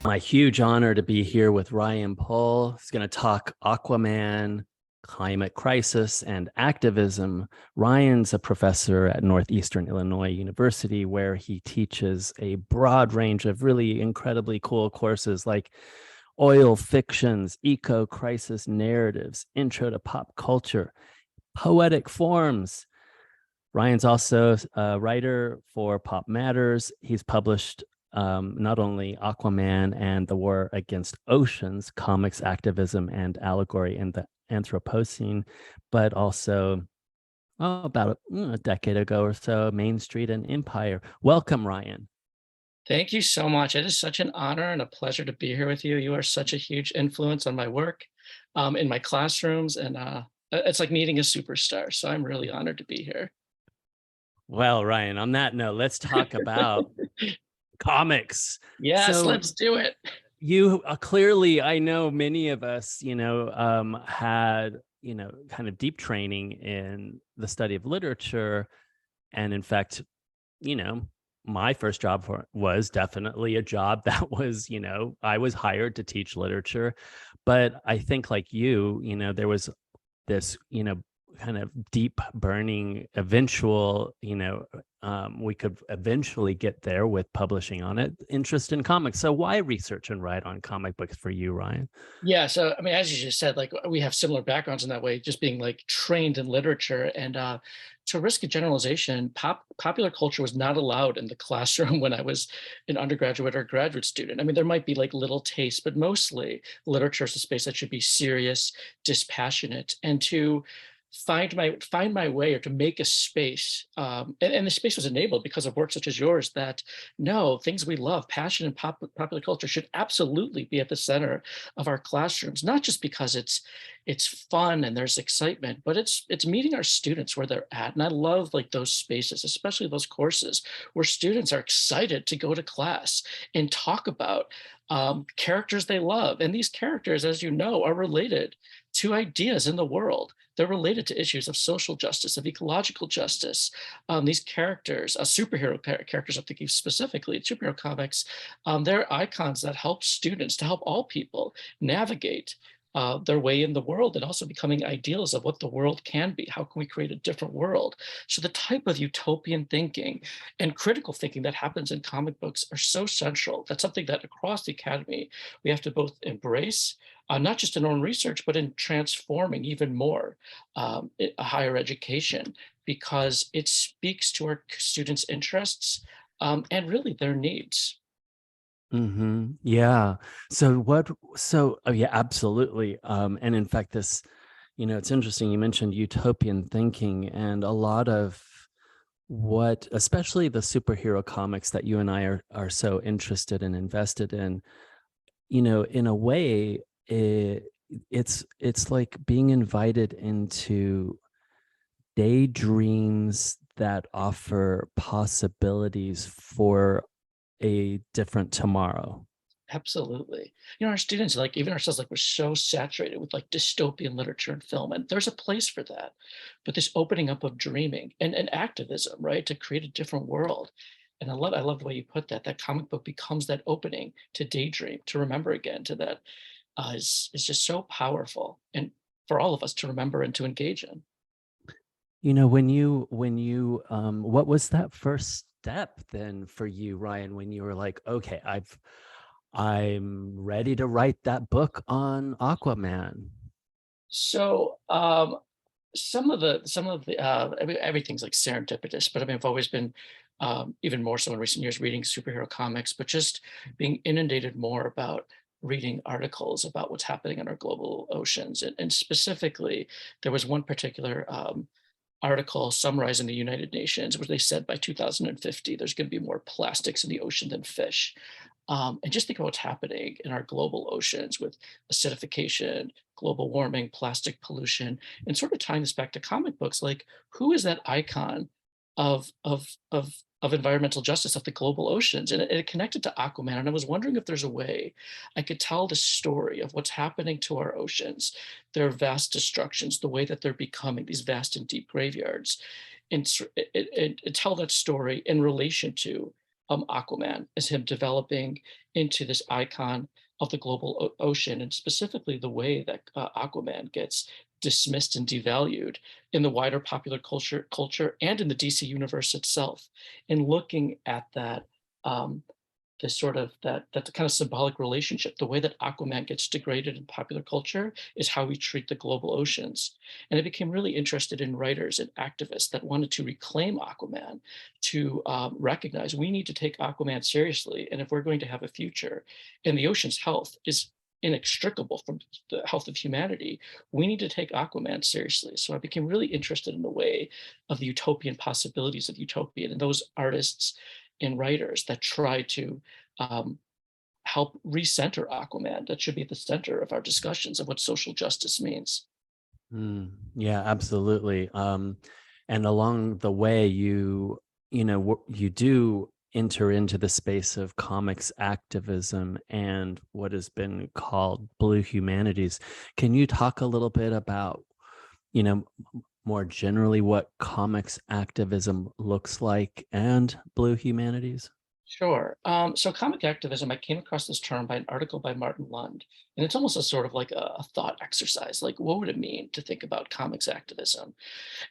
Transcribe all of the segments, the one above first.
My huge honor to be here with Ryan Pohl. He's going to talk Aquaman, climate crisis, and activism. Ryan's a professor at Northeastern Illinois University, where he teaches a broad range of really incredibly cool courses like oil fictions, eco-crisis narratives, intro to pop culture, poetic forms. Ryan's also a writer for Pop Matters. He's published not only Aquaman and the War Against Oceans, comics, activism, and allegory in the Anthropocene, but also about a decade ago or so, Main Street and Empire. Welcome, Ryan. Thank you so much. It is such an honor and a pleasure to be here with you. You are such a huge influence on my work, in my classrooms, and it's like meeting a superstar. So I'm really honored to be here. Well, Ryan, on that note, let's talk about comics. Yes, So let's do it. you clearly, I know many of us, had, kind of deep training in the study of literature. And in fact, you know, my first job was definitely a job that was, I was hired to teach literature. But I think like there was this, kind of deep burning eventual, we could eventually get there with publishing on it, interest in comics. So why research and write on comic books for you, Ryan? Yeah, so I mean, as you just said, like we have similar backgrounds in that way, just being like trained in literature. And to risk a generalization, popular culture was not allowed in the classroom when I was an undergraduate or graduate student. I mean, there might be like little tastes, but mostly literature is a space that should be serious, dispassionate, and to find my way, or to make a space, and the space was enabled because of work such as yours, that no, things we love, passion and popular culture, should absolutely be at the center of our classrooms, not just because it's fun and there's excitement, but it's meeting our students where they're at. And I love like those spaces, especially those courses where students are excited to go to class and talk about characters they love. And these characters, as you know, are related to ideas in the world. They're related to issues of social justice, of ecological justice. These characters, characters, I'm thinking specifically, superhero comics, they're icons that help students, to help all people navigate their way in the world, and also becoming ideals of what the world can be. How can we create a different world? So the type of utopian thinking and critical thinking that happens in comic books are so central. That's something that across the academy we have to both embrace, not just in our own research, but in transforming even more a higher education, because it speaks to our students' interests, and really their needs. Yeah. Oh yeah, absolutely. And in fact, it's interesting. You mentioned utopian thinking, and a lot of what, especially the superhero comics that you and I are so interested and invested in, in a way, it's like being invited into daydreams that offer possibilities for a different tomorrow. Absolutely. Our students, like even ourselves, like we're so saturated with like dystopian literature and film, and there's a place for that. But this opening up of dreaming and activism, right, to create a different world. And I love the way you put that. That comic book becomes that opening to daydream, to remember again, to that is just so powerful, and for all of us to remember and to engage in. What was that first step then for you, Ryan, when you were like, okay, I'm ready to write that book on Aquaman? So some of the I mean, everything's like serendipitous, but I mean, I've always been even more so in recent years reading superhero comics, but just being inundated more about reading articles about what's happening in our global oceans. And specifically, there was one particular article summarizing the United Nations, where they said by 2050 there's going to be more plastics in the ocean than fish. And just think about what's happening in our global oceans with acidification, global warming, plastic pollution, and sort of tying this back to comic books. Like, who is that icon of environmental justice of the global oceans? And it connected to Aquaman. And I was wondering if there's a way I could tell the story of what's happening to our oceans, their vast destructions, the way that they're becoming these vast and deep graveyards, and tell that story in relation to Aquaman, as him developing into this icon of the global ocean, and specifically the way that Aquaman gets dismissed and devalued in the wider popular culture and in the DC universe itself. And looking at that, um, this sort of that kind of symbolic relationship, the way that Aquaman gets degraded in popular culture is how we treat the global oceans. And I became really interested in writers and activists that wanted to reclaim Aquaman, to recognize we need to take Aquaman seriously. And if we're going to have a future, and the ocean's health is inextricable from the health of humanity, we need to take Aquaman seriously. So I became really interested in the way of the utopian possibilities of utopian and those artists and writers that try to um, help recenter Aquaman. That should be at the center of our discussions of what social justice means. Yeah, absolutely. And along the way, you do enter into the space of comics activism and what has been called Blue Humanities. Can you talk a little bit about, more generally what comics activism looks like and Blue Humanities? Sure. So comic activism, I came across this term by an article by Martin Lund, and it's almost a sort of like a thought exercise. Like, what would it mean to think about comics activism?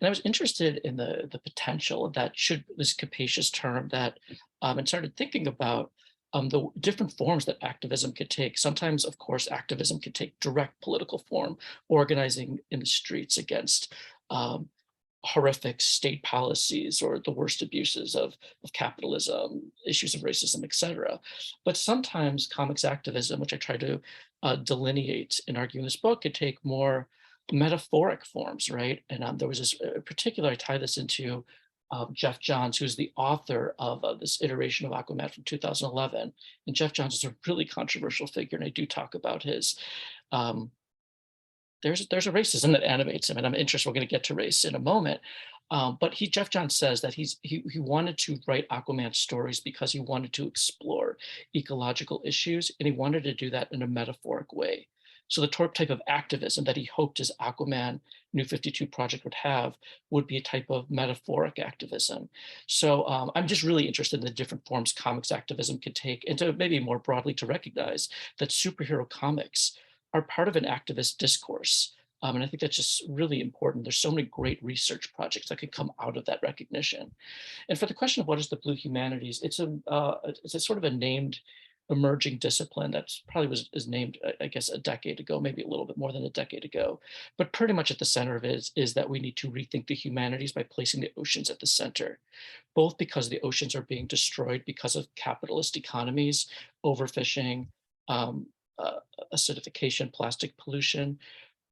And I was interested in the potential that should this capacious term that, and started thinking about the different forms that activism could take. Sometimes, of course, activism could take direct political form, organizing in the streets against um, horrific state policies or the worst abuses of capitalism, issues of racism, etc. But sometimes comics activism, which I try to delineate and argue in this book, could take more metaphoric forms, right? And there was this particular, I tie this into Jeff Johns, who's the author of this iteration of Aquaman from 2011. And Jeff Johns is a really controversial figure, and I do talk about his um, there's a racism that animates him, and I'm interested. We're going to get to race in a moment, but Jeff Johns says that he wanted to write Aquaman stories because he wanted to explore ecological issues, and he wanted to do that in a metaphoric way. So the type of activism that he hoped his Aquaman New 52 project would have would be a type of metaphoric activism. So I'm just really interested in the different forms comics activism could take, and to maybe more broadly to recognize that superhero comics are part of an activist discourse. And I think that's just really important. There's so many great research projects that could come out of that recognition. And for the question of what is the Blue Humanities, it's a sort of a named emerging discipline that's probably is named, I guess, a decade ago, maybe a little bit more than a decade ago. But pretty much at the center of it is that we need to rethink the humanities by placing the oceans at the center, both because the oceans are being destroyed because of capitalist economies, overfishing, um, acidification, plastic pollution.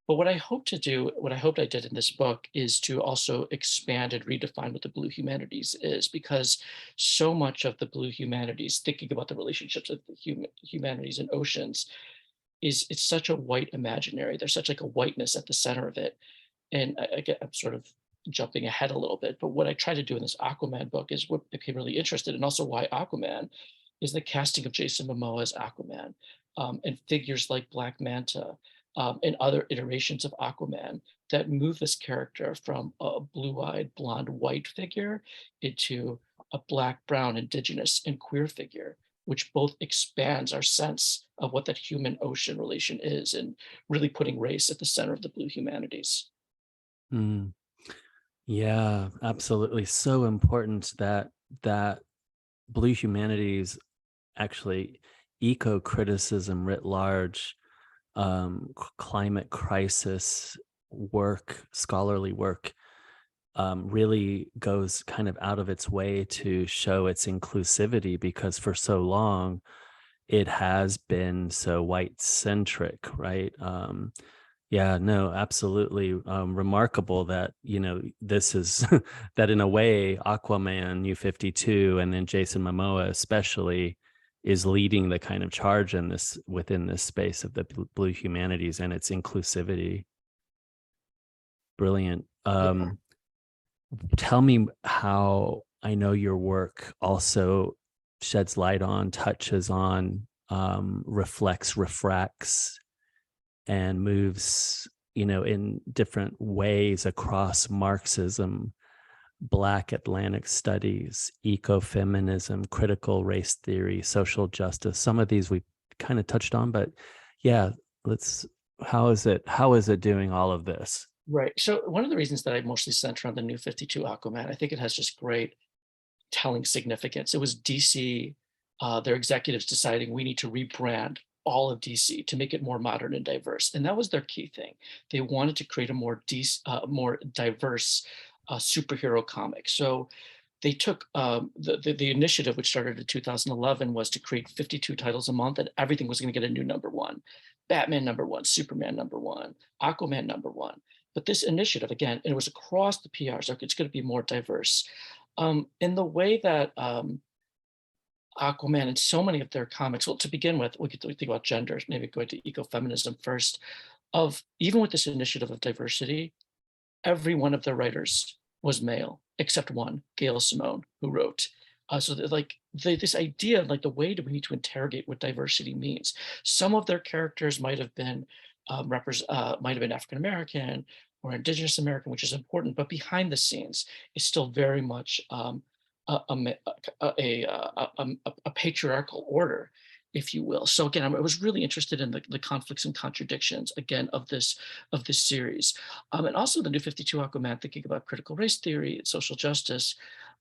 But what I hope to do, what I hoped I did in this book, is to also expand and redefine what the Blue Humanities is, because so much of the Blue Humanities, thinking about the relationships of the humanities and oceans, it's such a white imaginary. There's such like a whiteness at the center of it. And I'm sort of jumping ahead a little bit, but what I try to do in this Aquaman book is what became really interested, and also why Aquaman is the casting of Jason Momoa as Aquaman, and figures like Black Manta, and other iterations of Aquaman that move this character from a blue-eyed, blonde, white figure into a black, brown, indigenous, and queer figure, which both expands our sense of what that human-ocean relation is, and really putting race at the center of the Blue Humanities. Mm, yeah, absolutely. So important that Blue Humanities, actually, eco-criticism writ large, climate crisis work, scholarly work, really goes kind of out of its way to show its inclusivity, because for so long it has been so white centric, right? Yeah, no, absolutely. Remarkable that, this is that in a way, Aquaman, New 52, and then Jason Momoa especially is leading the kind of charge in this, within this space of the Blue Humanities and its inclusivity. Brilliant. Yeah. Tell me how, I know your work also sheds light on, touches on, reflects, refracts, and moves, in different ways across Marxism. Black Atlantic studies, ecofeminism, critical race theory, social justice. Some of these we kind of touched on, but yeah, let's, how is it doing all of this? Right. So one of the reasons that I mostly center on the New 52 Aquaman, I think it has just great telling significance. It was DC, their executives deciding we need to rebrand all of DC to make it more modern and diverse. And that was their key thing. They wanted to create a more diverse superhero comic. So they took the initiative, which started in 2011, was to create 52 titles a month, and everything was going to get a new number one. Batman number one, Superman number one, Aquaman number one. But this initiative, again, and it was across the PR, so it's going to be more diverse. In the way that Aquaman and so many of their comics, well, to begin with, we could think about gender, maybe going to ecofeminism first, of even with this initiative of diversity, every one of their writers was male, except one, Gail Simone, who wrote. So this idea of like the way that we need to interrogate what diversity means. Some of their characters might have been African American or Indigenous American, which is important, but behind the scenes is still very much a, a, ma- a patriarchal order, if you will. So again, I was really interested in the conflicts and contradictions again of this series, and also the New 52 Aquaman, thinking about critical race theory and social justice.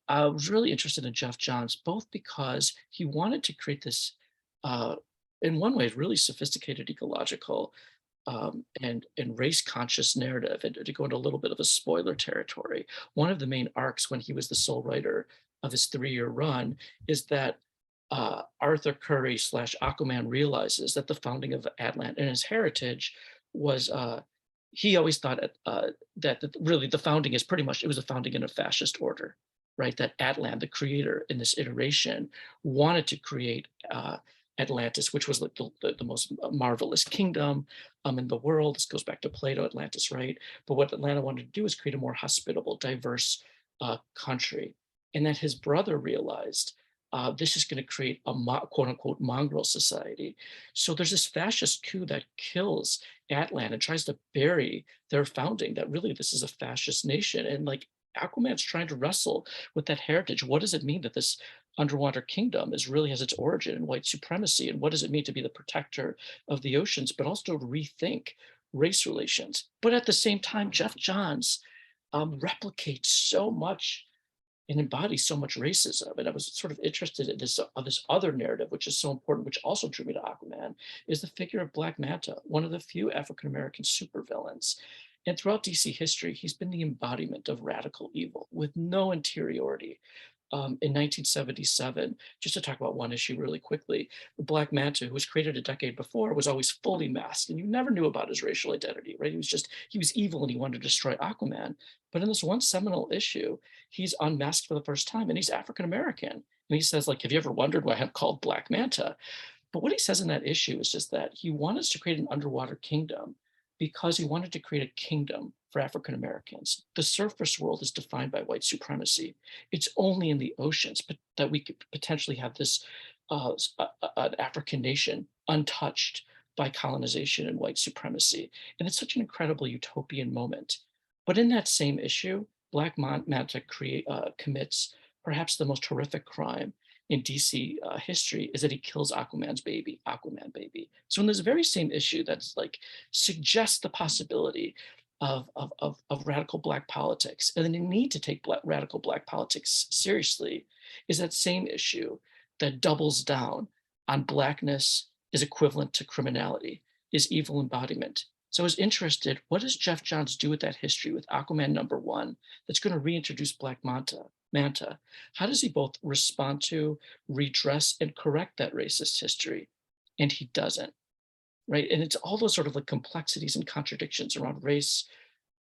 I was really interested in Jeff Johns, both because he wanted to create this, uh, in one way, really sophisticated ecological and race conscious narrative. And to go into a little bit of a spoiler territory, one of the main arcs when he was the sole writer of his 3-year run is that Arthur Curry slash Aquaman realizes that the founding of Atlant and his heritage was, he always thought that really the founding is pretty much, it was a founding in a fascist order, right? That Atlant, the creator in this iteration, wanted to create Atlantis, which was like the most marvelous kingdom in the world. This goes back to Plato, Atlantis, right? But what Atlanta wanted to do is create a more hospitable, diverse country. And that his brother realized this is going to create a quote unquote mongrel society. So there's this fascist coup that kills Atlant and tries to bury their founding, that really this is a fascist nation. And like Aquaman's trying to wrestle with that heritage. What does it mean that this underwater kingdom really has its origin in white supremacy? And what does it mean to be the protector of the oceans, but also to rethink race relations? But at the same time, Jeff Johns replicates so much and embodies so much racism. And I was sort of interested in this other narrative, which is so important, which also drew me to Aquaman, is the figure of Black Manta, one of the few African-American supervillains. And throughout DC history, he's been the embodiment of radical evil with no interiority. In 1977, just to talk about one issue really quickly, the Black Manta, who was created a decade before, was always fully masked, and you never knew about his racial identity, right? He was evil and he wanted to destroy Aquaman. But in this one seminal issue, he's unmasked for the first time, and he's African American. And he says, like, have you ever wondered why I'm called Black Manta? But what he says in that issue is just that he wanted to create an underwater kingdom because he wanted to create a kingdom for African Americans. The surface world is defined by white supremacy. It's only in the oceans that we could potentially have this an African nation untouched by colonization and white supremacy. And it's such an incredible utopian moment. But in that same issue, Black Manta commits perhaps the most horrific crime in DC history, is that he kills Aquaman's baby, Aquaman baby. So in this very same issue that's like suggests the possibility of radical Black politics and the need to take radical Black politics seriously, is that same issue that doubles down on Blackness is equivalent to criminality, is evil embodiment. So I was interested, what does Jeff Johns do with that history with Aquaman #1 that's going to reintroduce Black Manta? How does he both respond to, redress, and correct that racist history? And he doesn't, right? And it's all those sort of like complexities and contradictions around race.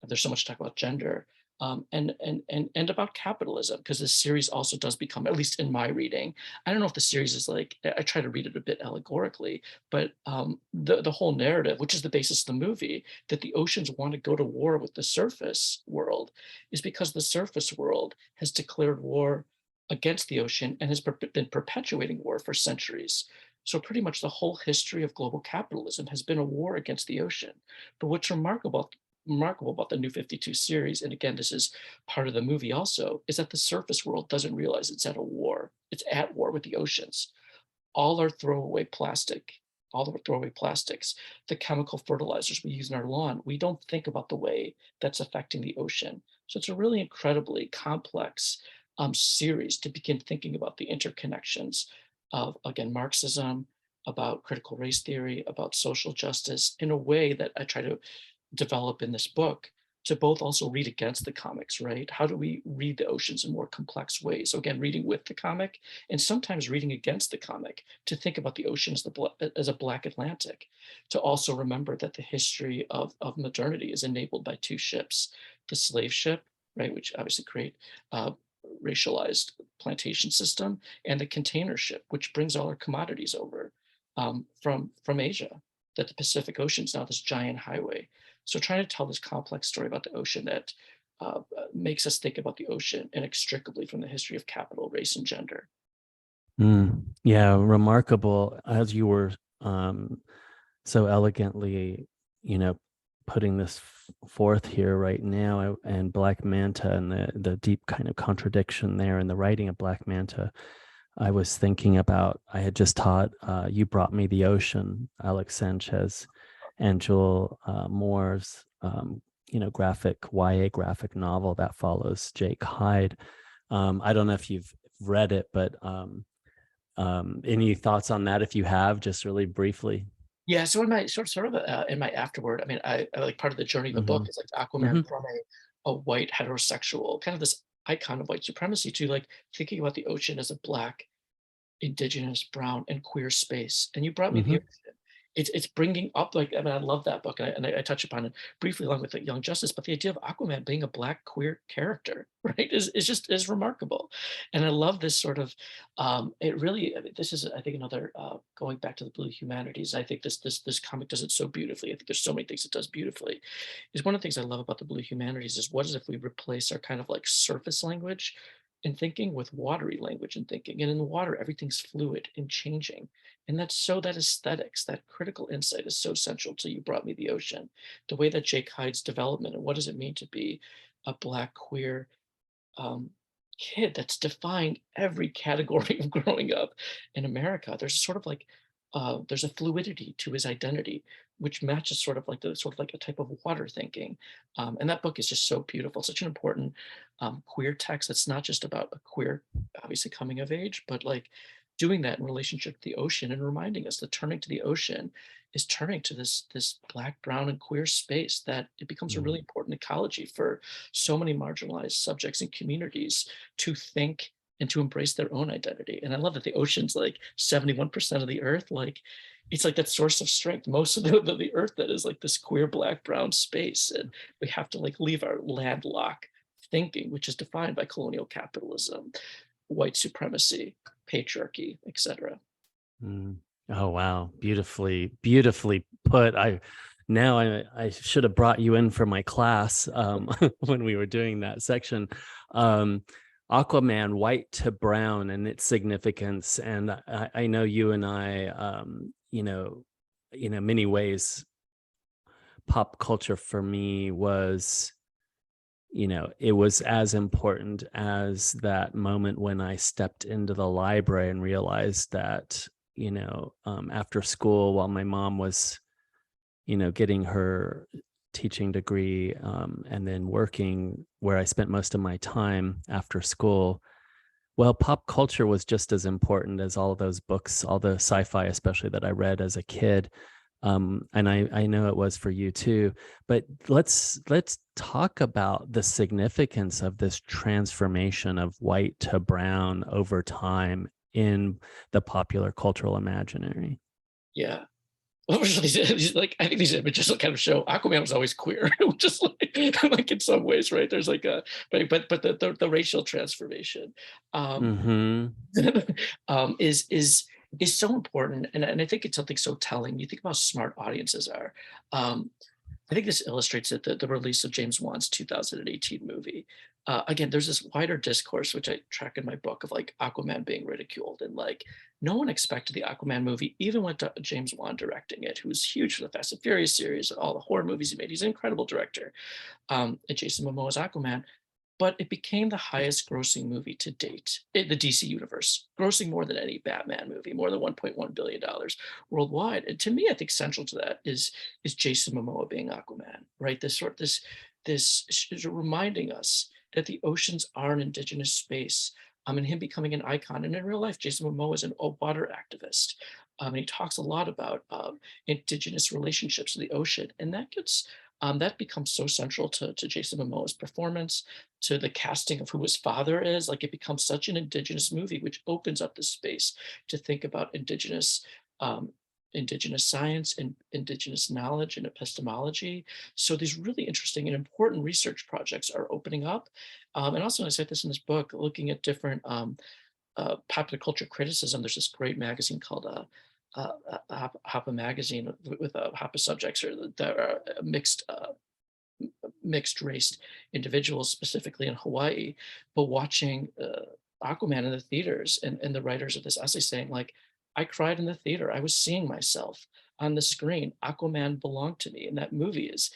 There's so much talk about gender, and about capitalism, because this series also does become, at least in my reading, I don't know if the series is like, I try to read it a bit allegorically, but the whole narrative, which is the basis of the movie, that the oceans want to go to war with the surface world, is because the surface world has declared war against the ocean and has been perpetuating war for centuries. So pretty much the whole history of global capitalism has been a war against the ocean. But what's remarkable remarkable about the New 52 series, and again, this is part of the movie also, is that the surface world doesn't realize it's at a war. It's at war with the oceans. All our throwaway plastic, all the throwaway plastics, the chemical fertilizers we use in our lawn, we don't think about the way that's affecting the ocean. So it's a really incredibly complex series to begin thinking about the interconnections of, again, Marxism, about critical race theory, about social justice in a way that I try to develop in this book to both also read against the comics, right? How do we read the oceans in more complex ways? So again, reading with the comic and sometimes reading against the comic to think about the ocean as a Black Atlantic, to also remember that the history of modernity is enabled by two ships, the slave ship, right, which obviously create racialized plantation system, and the container ship, which brings all our commodities over from Asia, that the Pacific Ocean is now this giant highway. So trying to tell this complex story about the ocean that makes us think about the ocean inextricably from the history of capital, race, and gender. Yeah, remarkable. As you were so elegantly, putting this forth here right now, and Black Manta and the deep kind of contradiction there in the writing of Black Manta. I was thinking about, I had just taught You Brought Me the Ocean, Alex Sanchez and Joel Moore's, graphic YA graphic novel that follows Jake Hyde. I don't know if you've read it, but any thoughts on that? If you have, just really briefly. Yeah, so in my in my afterword, I mean, I like part of the journey of the book Hmm. is like Aquaman Hmm. from a white heterosexual, kind of this icon of white supremacy, to like thinking about the ocean as a Black, Indigenous, brown, and queer space. And You Brought Me the Hmm. Ocean. It's bringing up, like, I mean, I love that book, and I touch upon it briefly along with the Young Justice, but the idea of Aquaman being a Black queer character, right, is just is remarkable. And I love this sort of it really, I mean, this is, I think, another going back to the Blue Humanities. I think this comic does it so beautifully. I think there's so many things it does beautifully. Is one of the things I love about the Blue Humanities is what is if we replace our kind of like surface language in thinking with watery language and thinking. And in the water, everything's fluid and changing. And that's so, that aesthetics, that critical insight is so central to You Brought Me the Ocean. The way that Jake Hyde's development and what does it mean to be a Black queer um, kid that's defined every category of growing up in America. There's a sort of like there's a fluidity to his identity, which matches sort of like a type of water thinking. And that book is just so beautiful, such an important queer text. That's not just about a queer, obviously coming of age, but like doing that in relationship to the ocean and reminding us that turning to the ocean is turning to this Black, brown, and queer space, that it becomes a really important ecology for so many marginalized subjects and communities to think and to embrace their own identity. And I love that the ocean's like 71% of the earth. Like it's like that source of strength. Most of the earth that is like this queer, Black, brown space. And we have to like leave our landlocked thinking, which is defined by colonial capitalism, white supremacy, patriarchy, etc. Mm. Oh wow, beautifully put. I should have brought you in for my class when we were doing that section. Um, Aquaman, white to brown, and its significance. And I know you and I, many ways, pop culture for me was, it was as important as that moment when I stepped into the library and realized that, after school, while my mom was, getting her teaching degree, and then working where I spent most of my time after school, well, pop culture was just as important as all of those books, all the sci-fi, especially that I read as a kid. And I know it was for you too. But let's talk about the significance of this transformation of white to brown over time in the popular cultural imaginary. Yeah. Well, like I think these images will kind of show Aquaman was always queer, just like in some ways, right? There's like a but the racial transformation um, Hmm. is so important, and I think it's something so telling. You think about how smart audiences are. Um, I think this illustrates it, the release of James Wan's 2018 movie. again, there's this wider discourse, which I track in my book, of like Aquaman being ridiculed. And like, no one expected the Aquaman movie, even with James Wan directing it, who was huge for the Fast and Furious series and all the horror movies he made. He's an incredible director. And Jason Momoa's Aquaman, but it became the highest grossing movie to date in the DC universe, grossing more than any Batman movie, more than $1.1 billion worldwide. And to me, I think central to that is Jason Momoa being Aquaman, right? This is reminding us that the oceans are an indigenous space. And him becoming an icon. And in real life, Jason Momoa is a water activist. And he talks a lot about indigenous relationships with the ocean. And that becomes so central to Jason Momoa's performance, to the casting of who his father is. Like, it becomes such an indigenous movie, which opens up the space to think about um, indigenous science and indigenous knowledge and epistemology. So these really interesting and important research projects are opening up. And also, I said this in this book, looking at different popular culture criticism. There's this great magazine called Hapa magazine with Hapa subjects that are mixed race individuals, specifically in Hawaii. But watching Aquaman in the theaters, and the writers of this essay saying, like, I cried in the theater. I was seeing myself on the screen. Aquaman belonged to me. And that movie is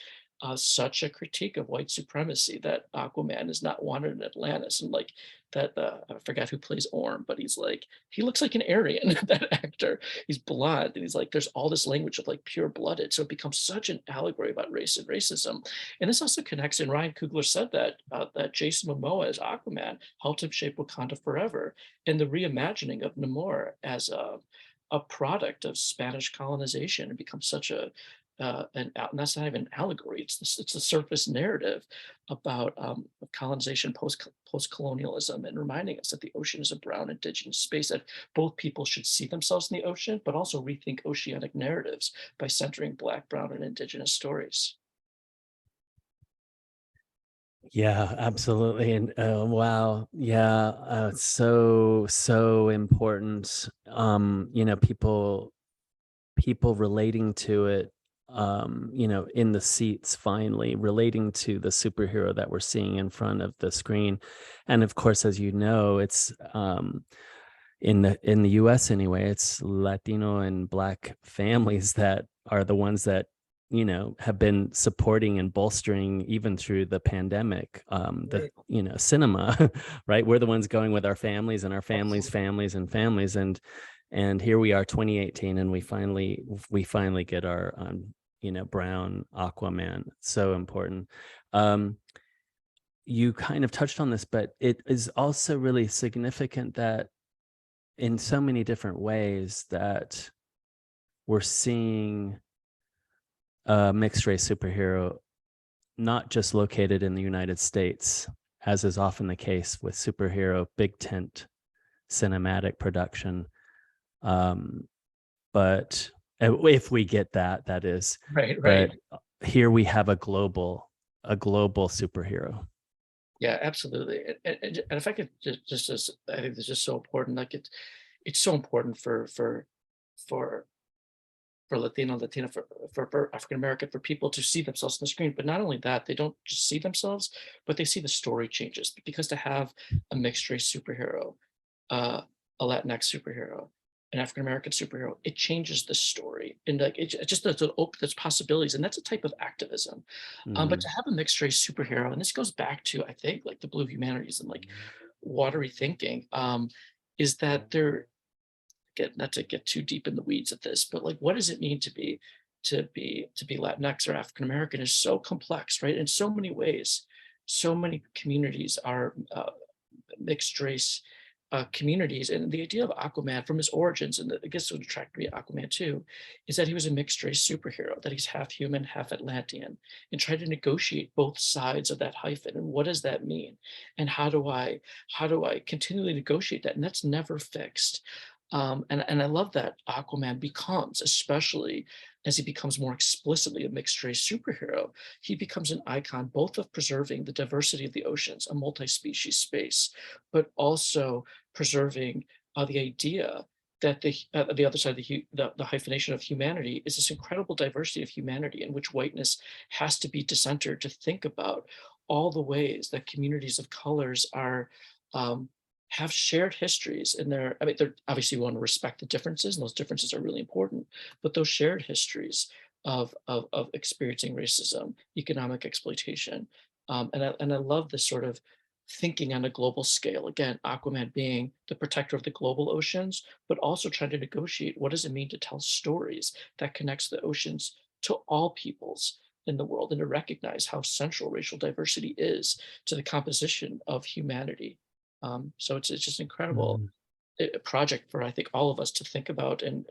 such a critique of white supremacy, that Aquaman is not wanted in Atlantis. And like that, I forgot who plays Orm, but he looks like an Aryan, that actor. He's blonde, and he's like, there's all this language of like pure blooded. So it becomes such an allegory about race and racism. And this also connects, and Ryan Coogler said that Jason Momoa as Aquaman helped him shape Wakanda forever. And the reimagining of Namor as a product of Spanish colonization, and becomes such and that's not even an allegory. It's the surface narrative about colonization, post-colonialism, and reminding us that the ocean is a brown indigenous space, that both people should see themselves in the ocean, but also rethink oceanic narratives by centering Black, brown, and indigenous stories. Yeah, absolutely. And wow, yeah, it's so important. People relating to it, in the seats, finally relating to the superhero that we're seeing in front of the screen. And of course, as you know, it's in the US anyway, it's Latino and Black families that are the ones that have been supporting and bolstering, even through the pandemic, the cinema. Right, we're the ones going with our families and our families' families and families, and here we are, 2018, and we finally get our brown Aquaman. So important. You kind of touched on this, but it is also really significant that in so many different ways that we're seeing a mixed race superhero not just located in the United States, as is often the case with superhero big tent cinematic production. But if we get that is Right. but here we have a global superhero. Yeah, absolutely. And if I could I think this is so important. Like, it's so important for Latina, for African American, for people to see themselves on the screen. But not only that, they don't just see themselves, but they see the story changes. Because to have a mixed race superhero, a Latinx superhero, an African American superhero, it changes the story. And like, it just there's possibilities, and that's a type of activism. But to have a mixed race superhero, and this goes back to, I think, like the Blue Humanities and like watery thinking, is that not to get too deep in the weeds of this, but like, what does it mean to be Latinx or African American is so complex, right? In so many ways, so many communities are mixed race communities. And the idea of Aquaman, from his origins, and I guess what attracted me to Aquaman too, is that he was a mixed race superhero, that he's half human, half Atlantean, and tried to negotiate both sides of that hyphen. And what does that mean? And how do I continually negotiate that? And that's never fixed. And I love that Aquaman becomes, especially as he becomes more explicitly a mixed race superhero, he becomes an icon both of preserving the diversity of the oceans, a multi-species space, but also preserving the idea that the other side of the hyphenation of humanity is this incredible diversity of humanity, in which whiteness has to be decentered to think about all the ways that communities of colors are have shared histories in their, I mean, they're obviously we want to respect the differences, and those differences are really important, but those shared histories of experiencing racism, economic exploitation. And I love this sort of thinking on a global scale. Again, Aquaman being the protector of the global oceans, but also trying to negotiate what does it mean to tell stories that connects the oceans to all peoples in the world, and to recognize how central racial diversity is to the composition of humanity. So it's just incredible Mhm. project for I think all of us to think about and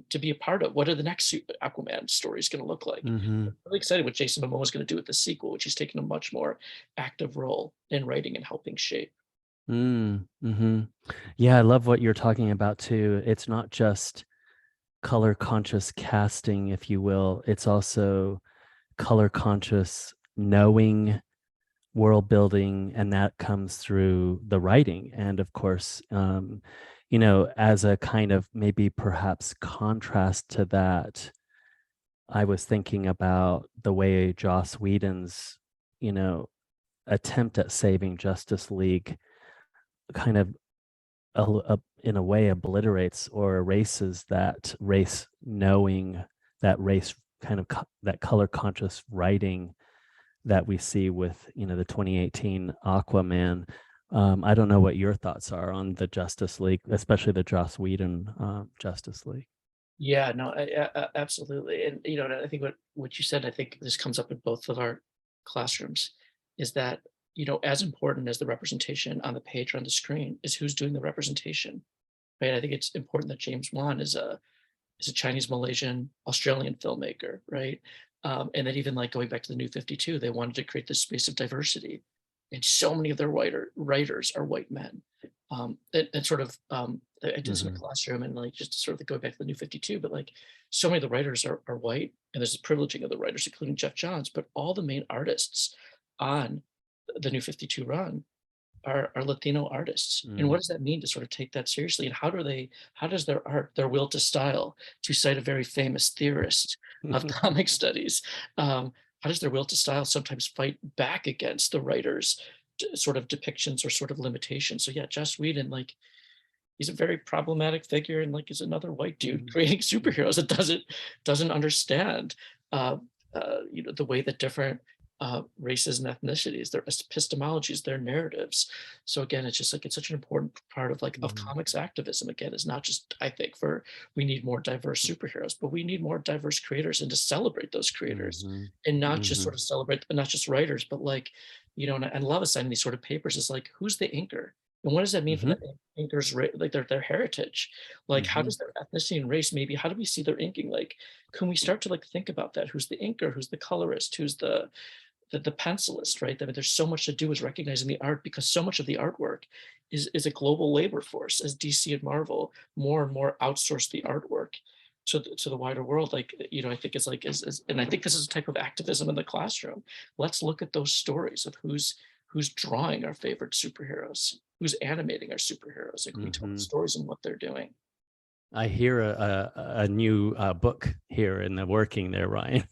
to be a part of. What are the next Aquaman stories going to look like? Mhm. I'm really excited what Jason Momoa is going to do with the sequel, which he's taken a much more active role in writing and helping shape. Mm-hmm. Yeah, I love what you're talking about too. It's not just color conscious casting, if you will. It's also color conscious knowing, world building, and that comes through the writing. And of course, as a kind of maybe perhaps contrast to that, I was thinking about the way Joss Whedon's, you know, attempt at saving Justice League kind of in a way obliterates or erases that race knowing, that race kind of that color conscious writing that we see with the 2018 Aquaman. I don't know what your thoughts are on the Justice League, especially the Joss Whedon Justice League. Yeah, no, absolutely. And and I think what you said, I think this comes up in both of our classrooms, is that as important as the representation on the page or on the screen is who's doing the representation, right? I think it's important that James Wan is a Chinese, Malaysian, Australian filmmaker, right? And then even like going back to the New 52, they wanted to create this space of diversity, and so many of their writers are white men. And sort of, I did this in a Hmm. classroom, and like just sort of go back to the New 52, but like so many of the writers are white, and there's a privileging of the writers, including Jeff Johns, but all the main artists on the New 52 run are Latino artists. And what Mm. does that mean to sort of take that seriously? And how does their art, their will to style, to cite a very famous theorist of comic studies, how does their will to style sometimes fight back against the writer's sort of depictions or sort of limitations? So yeah, Joss Whedon, like he's a very problematic figure, and like is another white dude Mhm. creating superheroes that doesn't understand uh, the way that different races and ethnicities, their epistemologies, their narratives. So again, it's just like it's such an important part of like of Mhm. comics activism. Again, is not just I think for we need more diverse superheroes, but we need more diverse creators and to celebrate those creators, Mhm. and not just sort Mhm. of celebrate, but not just writers, but like and I love assigning these sort of papers is like who's the inker, and what does that mean for Mhm. the inkers, like their heritage? Like, how Mhm. does their ethnicity and race maybe? How do we see their inking? Like, can we start to like think about that? Who's the inker? Who's the colorist? Who's the pencilist? Right? I mean, there's so much to do is recognizing the art because so much of the artwork is a global labor force. As DC and Marvel more and more outsource the artwork to the wider world, like I think it's like and I think this is a type of activism in the classroom. Let's look at those stories of who's drawing our favorite superheroes, who's animating our superheroes, and can we tell the Mhm. stories and what they're doing? I hear a new book here in the working there, Ryan.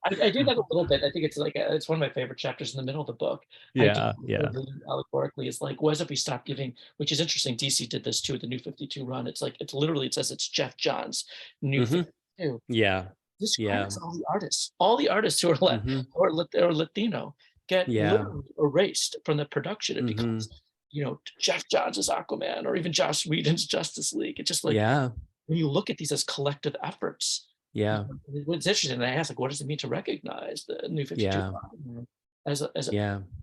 I do that a little bit. I think it's like it's one of my favorite chapters in the middle of the book. I do Yeah, yeah. really allegorically is like, what if we stop giving? Which is interesting. DC did this too with the New 52 run. It's like it's literally it says it's Jeff Johns' New Hmm. 52. Yeah, yeah. Discredits all the artists who are Hmm. or Latino get Yeah. literally erased from the production. It Hmm. becomes Jeff Johns' Aquaman or even Joss Whedon's Justice League. It's just like Yeah, when you look at these as collective efforts, yeah, what's interesting, and I asked, like, what does it mean to recognize the New 52 yeah, yeah, as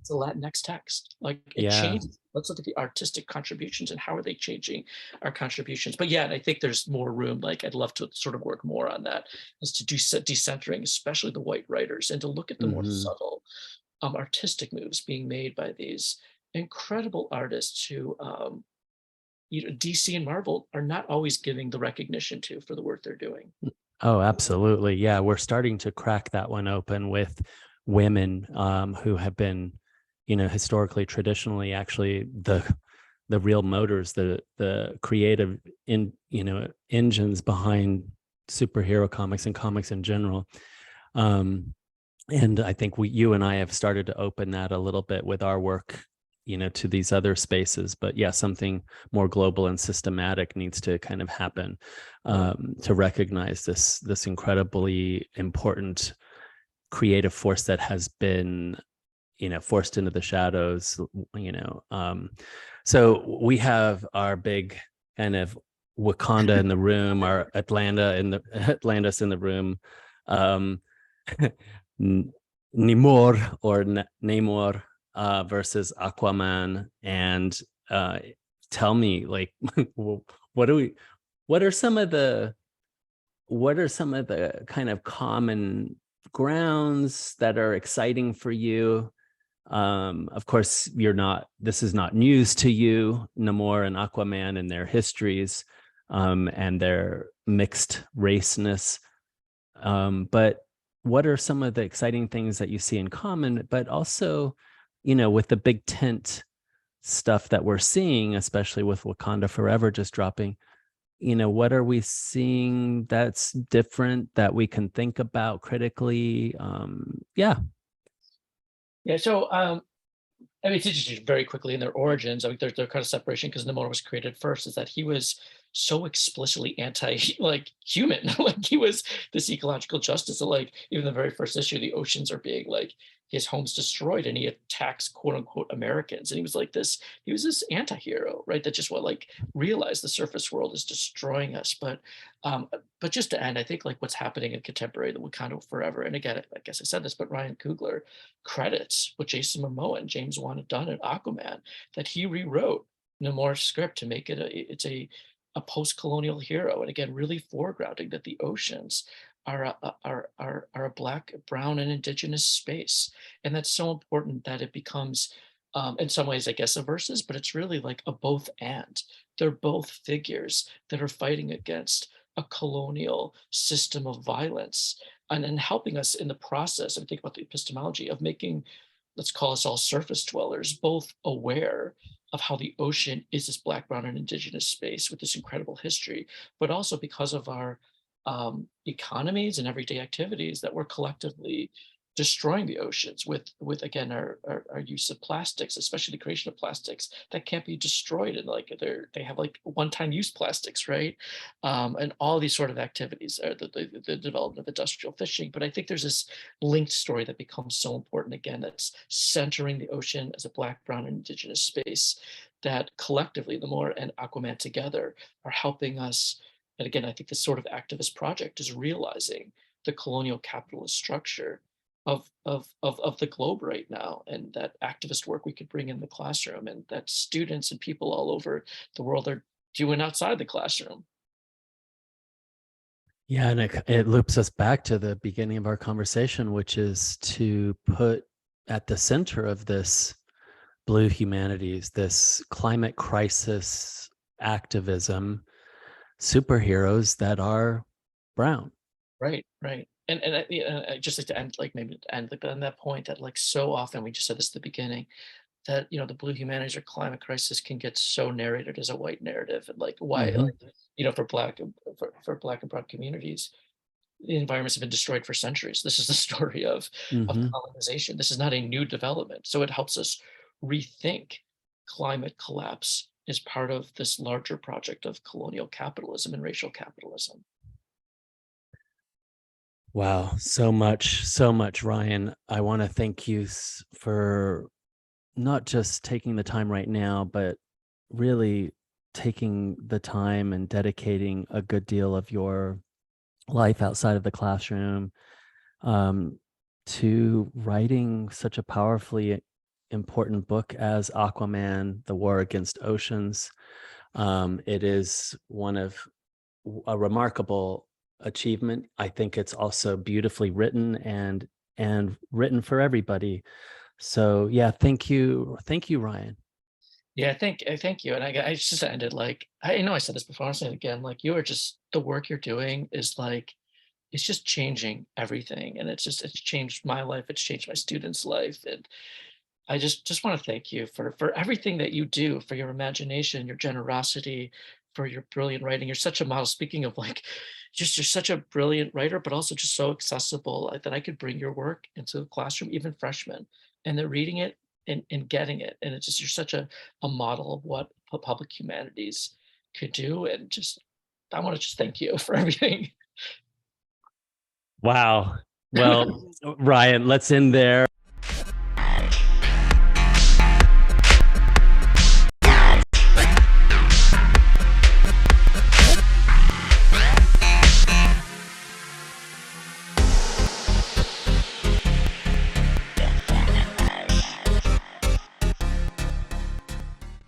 a Latinx text? Like, it yeah. changes. Let's look at the artistic contributions and how are they changing our contributions. But yeah, and I think there's more room. Like, I'd love to sort of work more on that, is to do decentering, especially the white writers, and to look at the more Hmm. subtle artistic moves being made by these incredible artists who DC and Marvel are not always giving the recognition to for the work they're doing. Oh, absolutely. Yeah, we're starting to crack that one open with women who have been, historically, traditionally, actually the real motors, the creative engines behind superhero comics and comics in general. Um, And I think you and I have started to open that a little bit with our work, to these other spaces. But yeah, something more global and systematic needs to kind of happen, to recognize this incredibly important creative force that has been, forced into the shadows. So we have our big kind of Wakanda in the room, our Atlantis in the room. um Namor or Namor versus Aquaman, and tell me, like, what do we? What are some of the kind of common grounds that are exciting for you? Of course, this is not news to you, Namor and Aquaman and their histories, and their mixed raceness. But what are some of the exciting things that you see in common, but also, with the big tent stuff that we're seeing, especially with Wakanda Forever just dropping, what are we seeing that's different that we can think about critically? Yeah. Yeah. So I mean, it's interesting very quickly in their origins. I mean, their kind of separation because Namor was created first is that he was so explicitly anti like human, like he was this ecological justice. So like even the very first issue, the oceans are being like his home's destroyed, and he attacks quote unquote Americans, and he was like this. He was this anti-hero, right? That just what like realized the surface world is destroying us. Um, but just to end, I think like what's happening in contemporary the Wakanda Forever, and again, I guess I said this, but Ryan Coogler credits what Jason Momoa and James Wan had done in Aquaman, that he rewrote Namor's script to make it a post-colonial hero, and again, really foregrounding that the oceans are a black, brown, and indigenous space, and that's so important that it becomes, in some ways, I guess, a versus, but it's really like a both and. They're both figures that are fighting against a colonial system of violence and helping us in the process. And think about the epistemology of making, let's call us all surface dwellers, both aware of how the ocean is this black, brown, and indigenous space with this incredible history, but also because of our economies and everyday activities that we're collectively destroying the oceans with again our use of plastics, especially the creation of plastics that can't be destroyed, and like they have like one-time use plastics, right? And all these sort of activities are the development of industrial fishing. But I think there's this linked story that becomes so important again, that's centering the ocean as a black, brown, and indigenous space that collectively Namor and Aquaman together are helping us. And again, I think this sort of activist project is realizing the colonial capitalist structure of the globe right now, and that activist work we could bring in the classroom, and that students and people all over the world are doing outside the classroom. Yeah, and it loops us back to the beginning of our conversation, which is to put at the center of this Blue Humanities, this climate crisis activism, superheroes that are brown. Right, right. And I just like to end, like maybe to end like on that point that like so often we just said this at the beginning, that the blue humanities or climate crisis can get so narrated as a white narrative, and like why Mm-hmm. like for black and brown communities the environments have been destroyed for centuries. This is the story of Mm-hmm. colonization. This is not a new development. So it helps us rethink climate collapse as part of this larger project of colonial capitalism and racial capitalism. Wow, so much, Ryan. I want to thank you for not just taking the time right now, but really taking the time and dedicating a good deal of your life outside of the classroom, um, to writing such a powerfully important book as Aquaman, The War Against Oceans. It is one of a remarkable achievement. I think it's also beautifully written and written for everybody. So yeah, thank you, Ryan. Yeah, thank you. And I just ended like I know I said this before, I'll say it again. Like you are just the work you're doing is like it's just changing everything. And it's changed my life, it's changed my students' life. And I just want to thank you for everything that you do, for your imagination, your generosity, for your brilliant writing. You're such a model. Speaking of like just you're such a brilliant writer, but also just so accessible that I could bring your work into the classroom, even freshmen, and they're reading it and getting it. And it's just, you're such a model of what public humanities could do. And just, I want to just thank you for everything. Wow. Well, Ryan, let's end there.